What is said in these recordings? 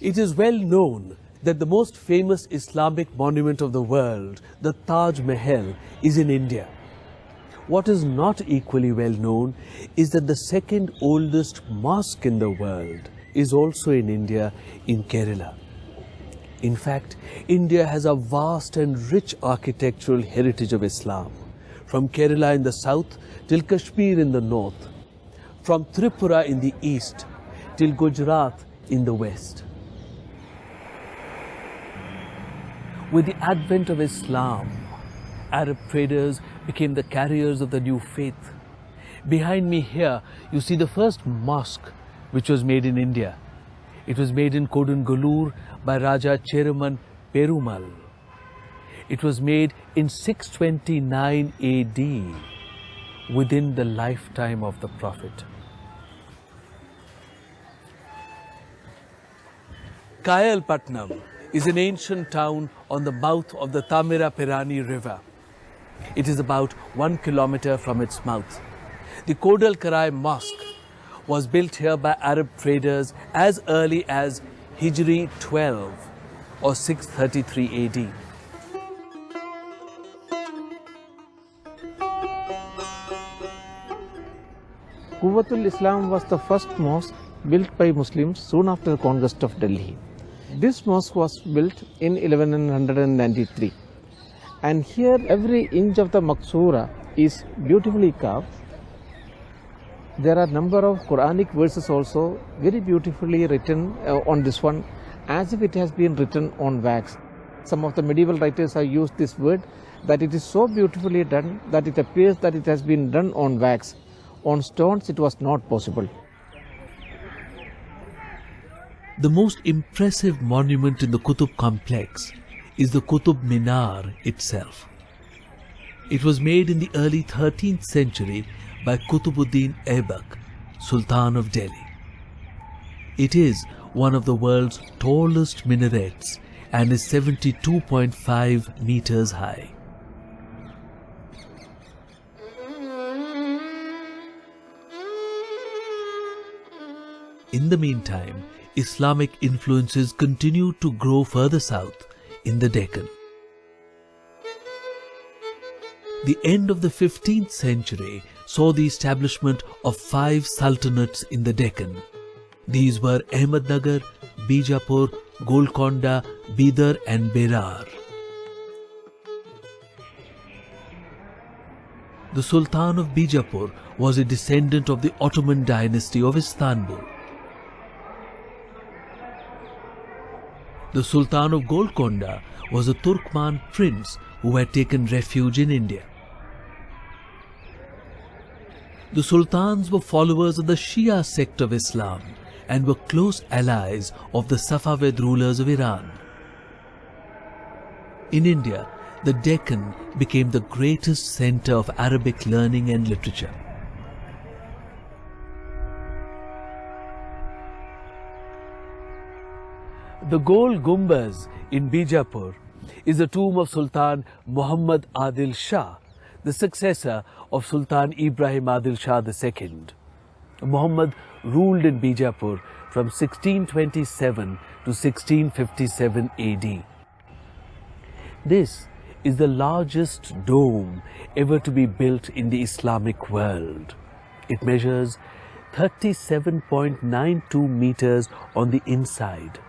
It is well known that the most famous Islamic monument of the world, the Taj Mahal, is in India. What is not equally well known is that the second oldest mosque in the world is also in India, in Kerala. In fact, India has a vast and rich architectural heritage of Islam, from Kerala in the south till Kashmir in the north, from Tripura in the east till Gujarat in the west. With the advent of Islam, Arab traders became the carriers of the new faith. Behind me here, you see the first mosque which was made in India. It was made in Kodungallur by Raja Cheruman Perumal. It was made in 629 AD, within the lifetime of the Prophet. Kayalpatnam is an ancient town on the mouth of the Tamirapirani River. It is about 1 kilometer from its mouth. The Kodalkarai Mosque was built here by Arab traders as early as Hijri 12 or 633 AD. Quwwatul Islam was the first mosque built by Muslims soon after the conquest of Delhi. This mosque was built in 1193, and here every inch of the Maksura is beautifully carved. There are number of Quranic verses also very beautifully written on this one, as if it has been written on wax. Some of the medieval writers have used this word, that it is so beautifully done that it appears that it has been done on wax. On stones it was not possible. The most impressive monument in the Qutub complex is the Qutub Minar itself. It was made in the early 13th century by Qutubuddin Aibak, Sultan of Delhi. It is one of the world's tallest minarets and is 72.5 meters high. In the meantime, Islamic influences continued to grow further south in the Deccan. The end of the 15th century saw the establishment of 5 sultanates in the Deccan. These were Ahmednagar, Bijapur, Golconda, Bidar and Berar. The Sultan of Bijapur was a descendant of the Ottoman dynasty of Istanbul. The Sultan of Golconda was a Turkman prince who had taken refuge in India. The sultans were followers of the Shia sect of Islam and were close allies of the Safavid rulers of Iran. In India, the Deccan became the greatest center of Arabic learning and literature. The Gol Gumbaz in Bijapur is the tomb of Sultan Muhammad Adil Shah, the successor of Sultan Ibrahim Adil Shah II. Muhammad ruled in Bijapur from 1627 to 1657 AD. This is the largest dome ever to be built in the Islamic world. It measures 37.92 meters on the inside.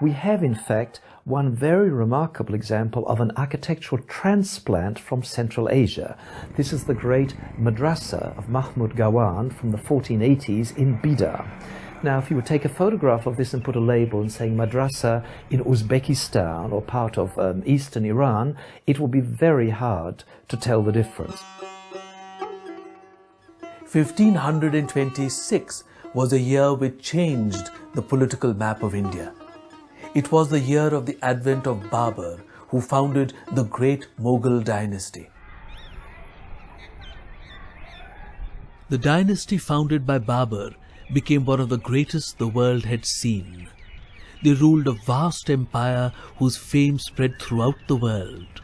We have, in fact, one very remarkable example of an architectural transplant from Central Asia. This is the great madrasa of Mahmud Gawan from the 1480s in Bidar. Now, if you would take a photograph of this and put a label and saying madrasa in Uzbekistan or part of eastern Iran, it will be very hard to tell the difference. 1526 was a year which changed the political map of India. It was the year of the advent of Babur, who founded the great Mughal dynasty. The dynasty founded by Babur became one of the greatest the world had seen. They ruled a vast empire whose fame spread throughout the world.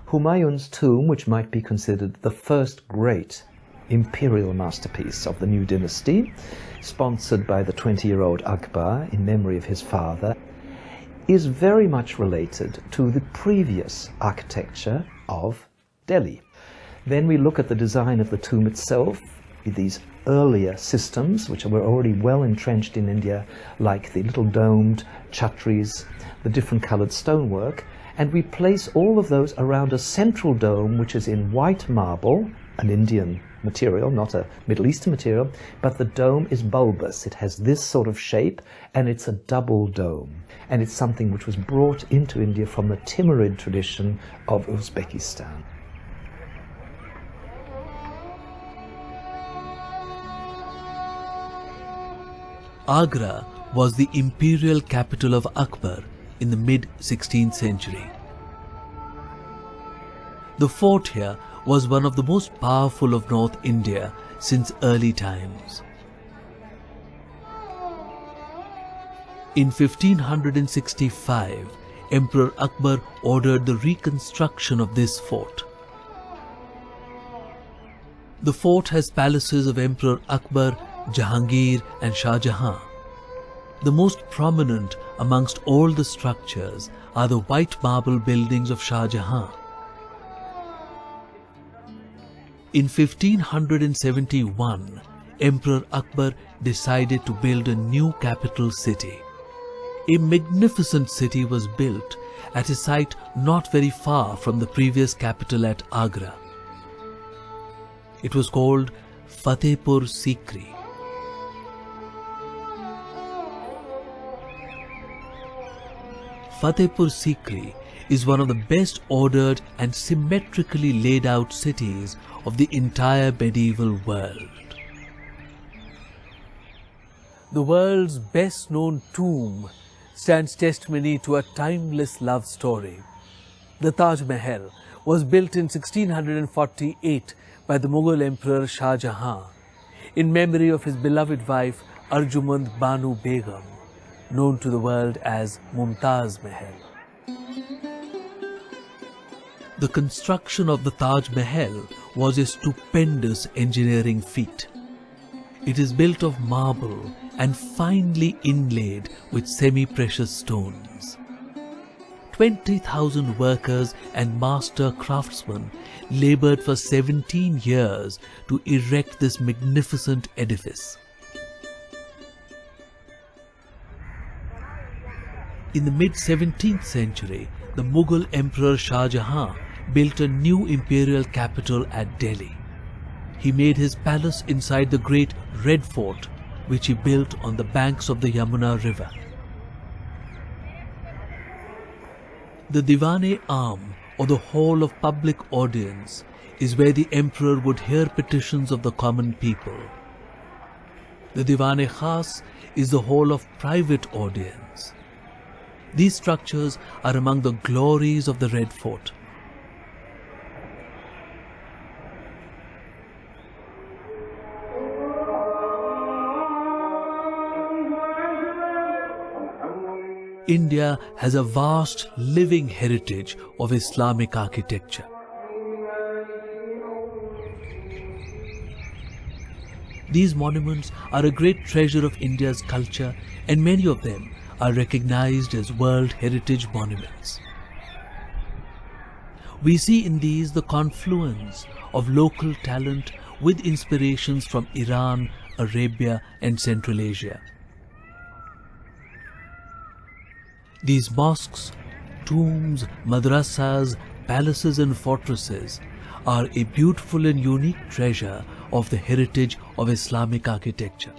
Humayun's tomb, which might be considered the first great imperial masterpiece of the new dynasty, sponsored by the 20-year-old Akbar in memory of his father, is very much related to the previous architecture of Delhi. Then we look at the design of the tomb itself, with these earlier systems, which were already well entrenched in India, like the little domed chhatris, the different coloured stonework, and we place all of those around a central dome, which is in white marble, an Indian material, not a Middle Eastern material, but the dome is bulbous. It has this sort of shape, and it's a double dome. And it's something which was brought into India from the Timurid tradition of Uzbekistan. Agra was the imperial capital of Akbar in the mid-16th century. The fort here was one of the most powerful of North India since early times. In 1565, Emperor Akbar ordered the reconstruction of this fort. The fort has palaces of Emperor Akbar, Jahangir and Shah Jahan. The most prominent amongst all the structures are the white marble buildings of Shah Jahan. In 1571, Emperor Akbar decided to build a new capital city. A magnificent city was built at a site not very far from the previous capital at Agra. It was called Fatehpur Sikri. Fatehpur Sikri is one of the best ordered and symmetrically laid out cities of the entire medieval world. The world's best known tomb stands testimony to a timeless love story. The Taj Mahal was built in 1648 by the Mughal Emperor Shah Jahan in memory of his beloved wife Arjumand Banu Begum, known to the world as Mumtaz Mahal. The construction of the Taj Mahal was a stupendous engineering feat. It is built of marble and finely inlaid with semi-precious stones. 20,000 workers and master craftsmen labored for 17 years to erect this magnificent edifice. In the mid-17th century, the Mughal Emperor Shah Jahan built a new imperial capital at Delhi. He made his palace inside the great Red Fort, which he built on the banks of the Yamuna River. The Diwan-e Aam, or the Hall of Public Audience, is where the emperor would hear petitions of the common people. The Diwan-e Khas is the hall of private audience. These structures are among the glories of the Red Fort. India has a vast living heritage of Islamic architecture. These monuments are a great treasure of India's culture, and many of them are recognized as World Heritage Monuments. We see in these the confluence of local talent with inspirations from Iran, Arabia and Central Asia. These mosques, tombs, madrasas, palaces and fortresses are a beautiful and unique treasure of the heritage of Islamic architecture.